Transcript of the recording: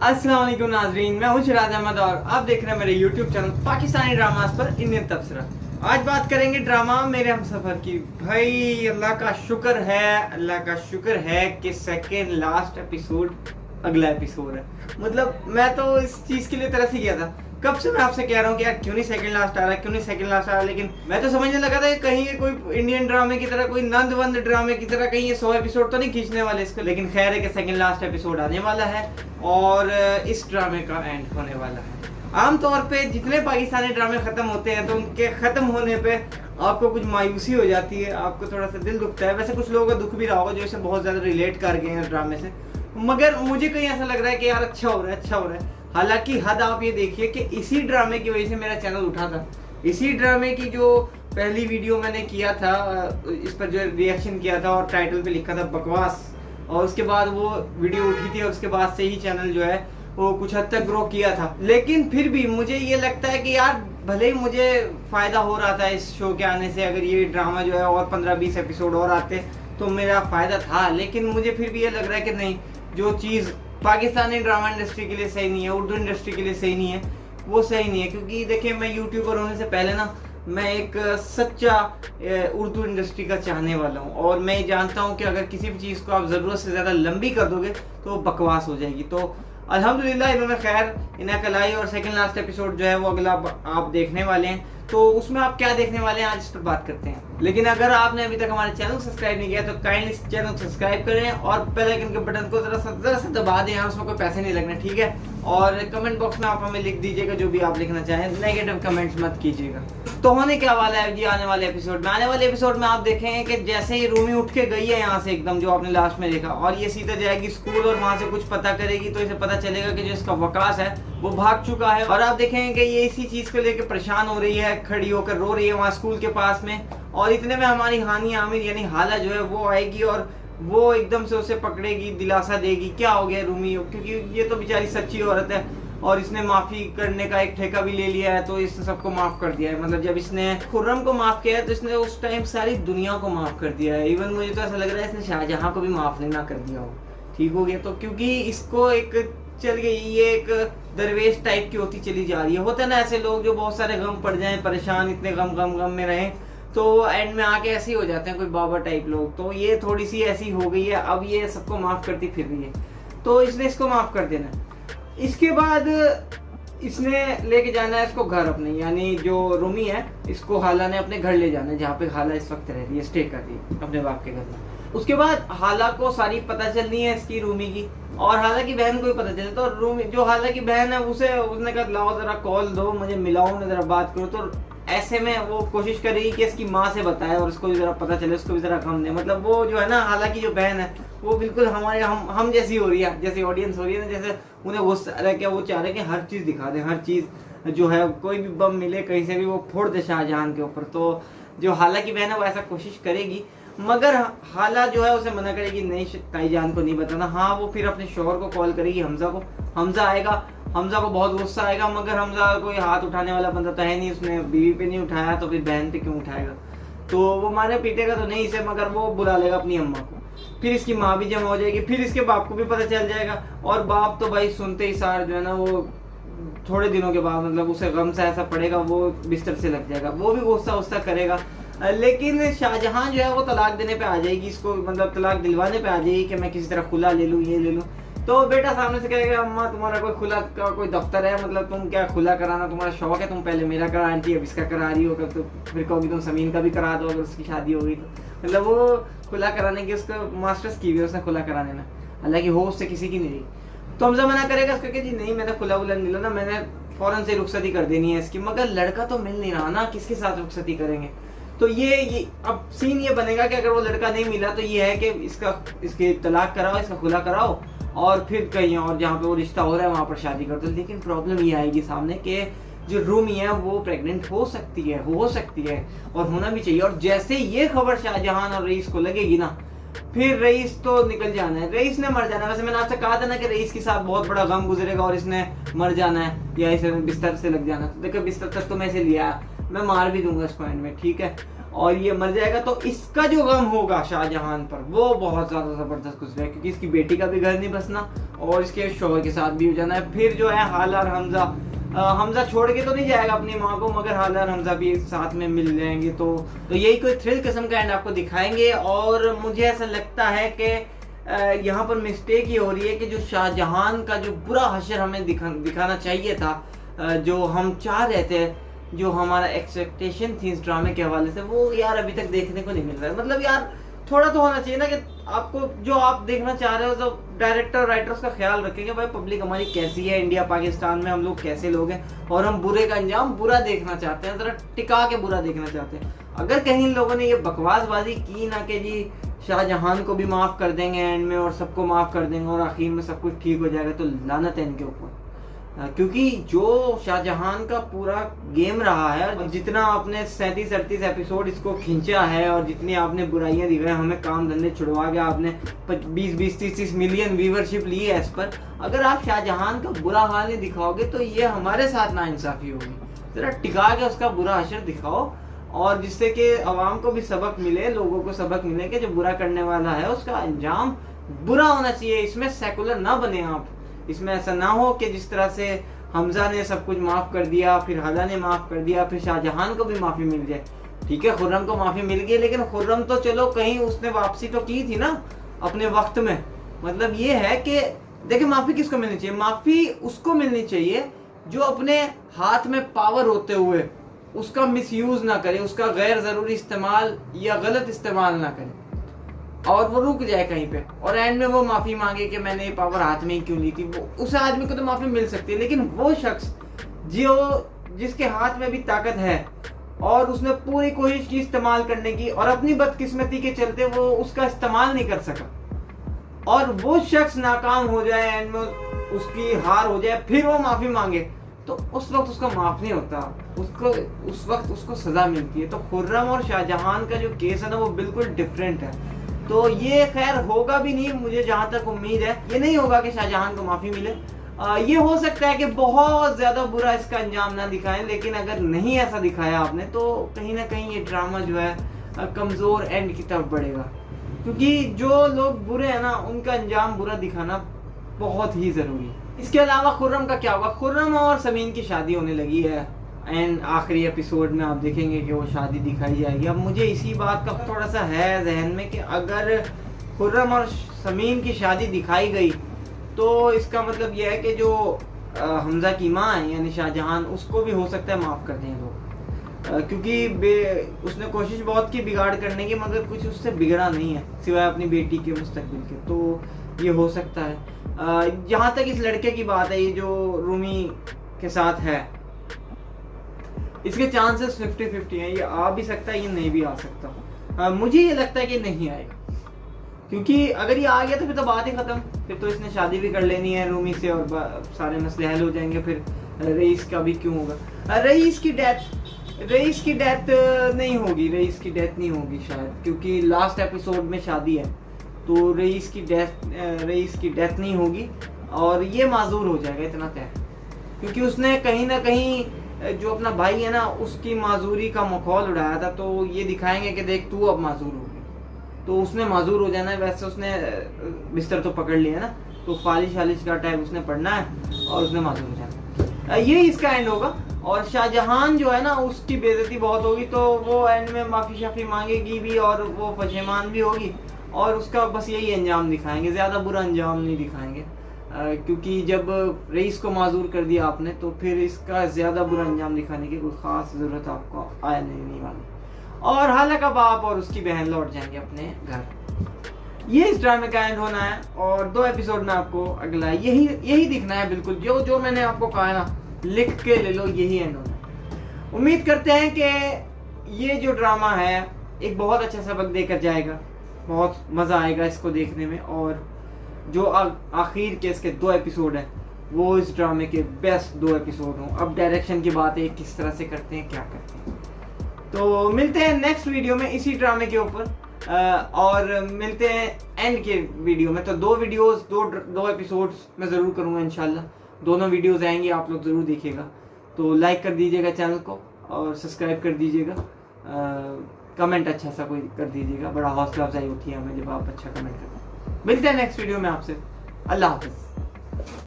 अस्सलाम वालेकुम नाजरीन, मैं हूं शिराज अहमद और आप देख रहे हैं मेरे YouTube चैनल पाकिस्तानी ड्रामास पर इंडियन तबसरा। आज बात करेंगे ड्रामा मेरे हमसफर की। भाई अल्लाह का शुक्र है कि सेकेंड लास्ट एपिसोड अगला एपिसोड है। मतलब मैं तो इस चीज के लिए तरस ही गया था। कब से मैं आपसे कह रहा हूँ कि यार क्यों नहीं सेकंड लास्ट आ रहा है, क्यों नहीं सेकंड लास्ट आ रहा है। लेकिन मैं तो समझने लगा था कि कहीं ये कोई इंडियन ड्रामे की तरह, कोई नंदवंद ड्रामे की तरह कहीं ये 100 एपिसोड तो नहीं खींचने वाले इसको। लेकिन खैर है कि सेकंड लास्ट एपिसोड आने वाला है और इस ड्रामे का एंड होने वाला है। आमतौर पे जितने पाकिस्तानी ड्रामे खत्म होते हैं तो उनके खत्म होने पे आपको कुछ मायूसी हो जाती है, आपको थोड़ा सा दिल दुखता है। वैसे कुछ लोगों का दुख भी रहा होगा जो इसे बहुत ज्यादा रिलेट कर गए हैं ड्रामे से, मगर मुझे कहीं ऐसा लग रहा है कि यार अच्छा हो रहा है। हालांकि हद आप ये देखिए कि इसी ड्रामे की वजह से मेरा चैनल उठा था। इसी ड्रामे की जो पहली वीडियो मैंने किया था, इस पर जो रिएक्शन किया था और टाइटल पे लिखा था बकवास, और उसके बाद वो वीडियो उठी थी और उसके बाद से ही चैनल जो है वो कुछ हद तक ग्रो किया था। लेकिन फिर भी मुझे ये लगता है कि यार भले ही मुझे फायदा हो रहा था इस शो के आने से, अगर ये ड्रामा जो है और 15-20 एपिसोड और आते तो मेरा फायदा था। लेकिन मुझे फिर भी ये लग रहा है कि नहीं, जो चीज़ पाकिस्तानी ड्रामा इंडस्ट्री के लिए सही नहीं है, उर्दू इंडस्ट्री के लिए सही नहीं है, वो सही नहीं है। क्योंकि देखिए, मैं यूट्यूबर होने से पहले ना मैं एक सच्चा उर्दू इंडस्ट्री का चाहने वाला हूँ, और मैं जानता हूँ कि अगर किसी भी चीज़ को आप ज़रूरत से ज़्यादा लंबी कर दोगे तो वो बकवास हो जाएगी। तो अल्हम्दुलिल्लाह इन्होंने खैर इन्हें लाई और सेकंड लास्ट एपिसोड जो है वो अगला आप देखने वाले हैं। तो उसमें आप क्या देखने वाले हैं आज इस पर बात करते हैं। लेकिन अगर आपने अभी तक हमारे चैनल को सब्सक्राइब नहीं किया तो काइंडली इस चैनल को सब्सक्राइब करें और बेल आइकन के बटन को जरा सा दबा दें यार, उसमें कोई पैसे नहीं लगने, ठीक है। और कमेंट बॉक्स में आप हमें लिख दीजिएगा जो भी आप लिखना चाहें, नेगेटिव कमेंट्स मत कीजिएगा। तो होने क्या वाला है जी आने वाले एपिसोड में आप देखेंगे कि जैसे ही रूमी उठ के गई है यहाँ से एकदम, जो आपने लास्ट में देखा, और ये सीधा जाएगी स्कूल और वहां से कुछ पता करेगी तो इसे पता चलेगा कि जो इसका वकास है वो भाग चुका है। और आप देखेंगे कि ये इसी चीज को लेकर परेशान हो रही है, खड़ी होकर रो रही है वहाँ स्कूल के पास में। और इतने में हमारी हानी आमिर यानी हाला जो है वो आएगी और वो एकदम से उसे पकड़ेगी, दिलासा देगी क्या हो गया रूमी, क्योंकि ये तो बेचारी सच्ची औरत है और इसने माफी करने का एक ठेका भी ले लिया है, तो इसने सबको माफ कर दिया है। मतलब जब इसने खुर्रम को माफ किया है तो इसने उस टाइम सारी दुनिया को माफ कर दिया है। इवन मुझे तो ऐसा लग रहा है इसने शाहजहां को भी माफ नहीं ना कर दिया हो, ठीक हो गया। तो क्योंकि इसको एक चल गई, ये एक दरवेश टाइप की होती चली जा रही है। होता है ना ऐसे लोग जो बहुत सारे गम पड़ जाएं, परेशान, इतने गम में रहें तो एंड में आके ऐसे ही हो जाते हैं, कोई बाबा टाइप लोग। तो ये थोड़ी सी ऐसी हो गई है, अब ये सबको माफ करती फिर रही है, तो इसने इसको माफ कर देना। इसके बाद इसने लेके जाना है इसको घर अपने, यानी जो रूमी है इसको हाला ने अपने घर ले जाना है, जहाँ पे हाला इस वक्त रह रही है, स्टे कर रही है अपने बाप के घर में। उसके बाद हाला को सारी पता चलनी है इसकी रूमी की, और हाला की बहन को भी पता चले। तो रूमी जो हाला की बहन है उसने कहा लाओ जरा कॉल दो, मुझे मिलाओ ना, जरा बात करो। तो ऐसे में वो कोशिश करेगी कि इसकी माँ से बताए और उसको भी जरा पता चले, उसको भी जरा गम दे। मतलब वो जो है ना, हाला की जो बहन है वो बिल्कुल हमारे हम जैसी हो रही है, जैसी ऑडियंस हो रही है ना, जैसे उन्हें गुस्सा आ रहा है, क्या वो चाह रहे हैं कि हर चीज़ दिखा दे, हर चीज़ जो है, कोई भी बम मिले कहीं से भी वो फोड़ दे शाहजहां के ऊपर। तो जो हाला की बहन है वो ऐसा कोशिश करेगी, मगर हाला जो है उसे मना करेगी, नहीं ताईजान को नहीं बताना। हाँ, वो फिर अपने शोहर को कॉल करेगी, हमजा को। हमजा आएगा, हमजा को बहुत गुस्सा आएगा, मगर हमजा कोई हाथ उठाने वाला बंदा तो है नहीं, उसने बीवी पे नहीं उठाया तो फिर बहन पे क्यों उठाएगा। तो वो मारे पीटेगा तो नहीं इसे, मगर वो बुला लेगा अपनी अम्मा को। फिर इसकी माँ भी जमा हो जाएगी, फिर इसके बाप को भी पता चल जाएगा। और बाप तो भाई सुनते ही सार जो है ना, वो थोड़े दिनों के बाद मतलब उसे गम सा ऐसा पड़ेगा, वो बिस्तर से लग जाएगा, वो भी गुस्सा करेगा। लेकिन शाहजहां जो है वो तलाक देने पे आ जाएगी, इसको मतलब तलाक दिलवाने पे आ जाएगी कि मैं किसी तरह खुला ले लूँ, ये ले लूँ। तो बेटा सामने से कहेगा अम्मा तुम्हारा कोई खुला का कोई दफ्तर है, मतलब तुम क्या खुला कराना तुम्हारा शौक है, तुम पहले मेरा करा आंटी, अब इसका करा रही हो, तो फिर कहोगी तुम समीन का भी करा दो अगर उसकी शादी होगी तो। मतलब वो खुला कराने की उसको मास्टर्स की हुई है उसने खुला कराने में, हालांकि हो उससे किसी की नहीं रही। तो हमजा मना करेगा उसका कि जी नहीं, मैंने खुला वुला नहीं लेना, मैंने फौरन से रुखसती कर देनी है इसकी। मगर लड़का तो मिल नहीं रहा ना, किसके साथ रुखसती करेंगे। तो ये अब सीन ये बनेगा कि अगर वो लड़का नहीं मिला तो ये है कि इसके तलाक कराओ, इसका खुला कराओ और फिर कहीं और जहाँ पे वो रिश्ता हो रहा है वहां पर शादी कर दो। लेकिन प्रॉब्लम ये आएगी सामने कि जो रूमी है वो प्रेग्नेंट हो सकती है और होना भी चाहिए। और जैसे ये खबर शाहजहां और रईस को लगेगी ना, फिर रईस तो निकल जाना है, रईस ने मर जाना है। वैसे मैंने आपसे कहा था ना कि रईस के साथ बहुत बड़ा गम गुजरेगा और इसने मर जाना है या इसे बिस्तर से लग जाना है। तो देखो बिस्तर तक तो मैं इसे लिया, मैं मार भी दूंगा इसको एंड में, ठीक है। और ये मर जाएगा तो इसका जो गम होगा शाहजहान पर वो बहुत ज्यादा जबरदस्त गुजरेगा, क्योंकि इसकी बेटी का भी घर नहीं बसना और इसके शोहर के साथ भी हो जाना है। फिर जो है हाला और हमजा छोड़ के तो नहीं जाएगा अपनी माँ को, मगर हाला और हमजा भी साथ में मिल जाएंगे। तो यही कोई थ्रिल किस्म का एंड आपको दिखाएंगे। और मुझे ऐसा लगता है कि यहाँ पर मिस्टेक ये हो रही है कि जो शाहजहान का जो बुरा हशर हमें दिखाना चाहिए था, जो हम चाह रहे थे, जो हमारा एक्सपेक्टेशन थी इस ड्रामे के हवाले से, वो यार अभी तक देखने को नहीं मिल रहा है। मतलब यार थोड़ा तो होना चाहिए ना कि आपको जो आप देखना चाह रहे हो तो डायरेक्टर राइटर्स का ख्याल रखेंगे भाई पब्लिक हमारी कैसी है, इंडिया पाकिस्तान में हम लोग कैसे लोग हैं और हम बुरे का अंजाम बुरा देखना चाहते हैं, जरा टिका के बुरा देखना चाहते हैं। अगर कहीं इन लोगों ने ये बकवासबाजी की ना कि जी शाहजहान को भी माफ कर देंगे एंड में और सबको माफ कर देंगे और आखिर में सब कुछ ठीक हो जाएगा, तो लानत है इनके ऊपर। क्योंकि जो शाहजहान का पूरा गेम रहा है और जितना आपने 37-38 एपिसोड इसको खींचा है और जितनी आपने बुराइयां दिखाई, हमें काम धंधे छुड़वा के आपने 20-30 मिलियन व्यूवरशिप ली है इस पर, अगर आप शाहजहान का बुरा हाल नहीं दिखाओगे तो ये हमारे साथ नाइंसाफी होगी। जरा टिका के उसका बुरा असर दिखाओ और जिससे कि आवाम को भी सबक मिले, लोगों को सबक मिले कि जो बुरा करने वाला है उसका अंजाम बुरा होना चाहिए। इसमें सेकुलर ना बने आप, इसमें ऐसा ना हो कि जिस तरह से हमजा ने सब कुछ माफ कर दिया, फिर हाला ने माफ कर दिया, फिर शाहजहान को भी माफी मिल जाए। ठीक है खुर्रम को माफी मिल गई, लेकिन खुर्रम तो चलो कहीं उसने वापसी तो की थी ना अपने वक्त में। मतलब ये है कि देखिए माफी किसको मिलनी चाहिए, माफी उसको मिलनी चाहिए जो अपने हाथ में पावर होते हुए उसका मिसयूज ना करे, उसका गैर जरूरी इस्तेमाल या गलत इस्तेमाल ना करे और वो रुक जाए कहीं पे और एंड में वो माफी मांगे कि मैंने ये पावर हाथ में ही क्यों ली थी। वो उस आदमी को तो माफी मिल सकती है, लेकिन वो शख्स जिसके हाथ में भी ताकत है और उसने पूरी कोशिश की इस्तेमाल करने की और अपनी बदकिस्मती के चलते वो उसका इस्तेमाल नहीं कर सका और वो शख्स नाकाम हो जाए एंड में उसकी हार हो जाए, फिर वो माफी मांगे, तो उस वक्त उसको माफ नहीं होता, उसको उस वक्त उसको सजा मिलती है। तो खुर्रम और शाहजहान का जो केस है ना वो बिल्कुल डिफरेंट है। तो ये खैर होगा भी नहीं, मुझे जहां तक उम्मीद है ये नहीं होगा कि शाहजहान को माफी मिले। ये हो सकता है कि बहुत ज्यादा बुरा इसका अंजाम ना दिखाएं, लेकिन अगर नहीं ऐसा दिखाया आपने तो कहीं ना कहीं ये ड्रामा जो है कमजोर एंड की तरफ बढ़ेगा, क्योंकि जो लोग बुरे हैं ना उनका अंजाम बुरा दिखाना बहुत ही जरूरी है। इसके अलावा खुर्रम का क्या होगा, खुर्रम और समीन की शादी होने लगी है एंड आखिरी एपिसोड में आप देखेंगे कि वो शादी दिखाई जाएगी। अब मुझे इसी बात का थोड़ा सा है जहन में कि अगर खुर्रम और समीन की शादी दिखाई गई तो इसका मतलब यह है कि जो हमजा की माँ है यानी शाहजहान, उसको भी हो सकता है माफ कर दें लोग, क्योंकि उसने कोशिश बहुत की बिगाड़ करने की मगर कुछ उससे बिगड़ा नहीं है सिवाय अपनी बेटी के मुस्तकबिल के। तो ये हो सकता है। जहाँ तक इस लड़के की बात है, ये जो रूमी के साथ है, इसके चांसेस 50-50 हैं, ये आ भी सकता है ये नहीं भी आ सकता। मुझे ये लगता है कि नहीं आएगा, क्योंकि अगर ये आ गया तो फिर तो बात ही खत्म, फिर तो इसने शादी भी कर लेनी है रूमी से और सारे मसले हल हो जाएंगे। फिर रईस का भी क्यों होगा, रईस की डेथ नहीं होगी, रईस की डेथ नहीं होगी शायद, क्योंकि लास्ट एपिसोड में शादी है तो रईस की डेथ नहीं होगी और ये माजूर हो जाएगा, इतना तय, क्योंकि उसने कहीं ना कहीं जो अपना भाई है ना उसकी माजूरी का मखौल उड़ाया था। तो ये दिखाएंगे कि देख तू अब माजूर हो गया, तो उसने माजूर हो जाना है। वैसे उसने बिस्तर तो पकड़ लिया ना, तो फालिश का टाइप उसने पढ़ना है और उसने माजूर हो जाना, ये इसका एंड होगा। और शाहजहान जो है ना उसकी बेइज्जती बहुत होगी, तो वो एंड में माफी शाफी मांगेगी भी और वो पशेमान भी होगी और उसका बस यही अंजाम दिखाएंगे, ज्यादा बुरा अंजाम नहीं दिखाएंगे, क्योंकि जब रईस को माजूर कर दिया आपने तो फिर इसका ज्यादा बुरा अंजाम दिखाने की कोई खास जरूरत आपको आया नहीं वाली। और हाला का बाप और उसकी बहन लौट जाएंगे अपने घर। ये इस ड्रामे का एंड होना है और 2 एपिसोड में आपको अगला यही दिखना है, बिल्कुल जो मैंने आपको कहा ना लिख के ले लो, यही एंड होना है। उम्मीद करते हैं कि ये जो ड्रामा है एक बहुत अच्छा सबक देकर जाएगा, बहुत मजा आएगा इसको देखने में। और जो आखिर के इसके 2 एपिसोड हैं वो इस ड्रामे के बेस्ट 2 एपिसोड हों। अब डायरेक्शन की बात है, किस तरह से करते हैं, क्या करते हैं। तो मिलते हैं नेक्स्ट वीडियो में इसी ड्रामे के ऊपर और मिलते हैं एंड के वीडियो में। तो 2 एपिसोड्स मैं जरूर करूंगा इंशाल्लाह, दोनों वीडियोस आएंगी, आप लोग जरूर देखिएगा। तो लाइक कर दीजिएगा चैनल को और सब्सक्राइब कर दीजिएगा। कमेंट अच्छा सा कोई कर दीजिएगा, बड़ा हौसला अफजाई होती है हमें जब आप अच्छा कमेंट करते हैं। मिलते हैं नेक्स्ट वीडियो में आपसे। अल्लाह हाफिज।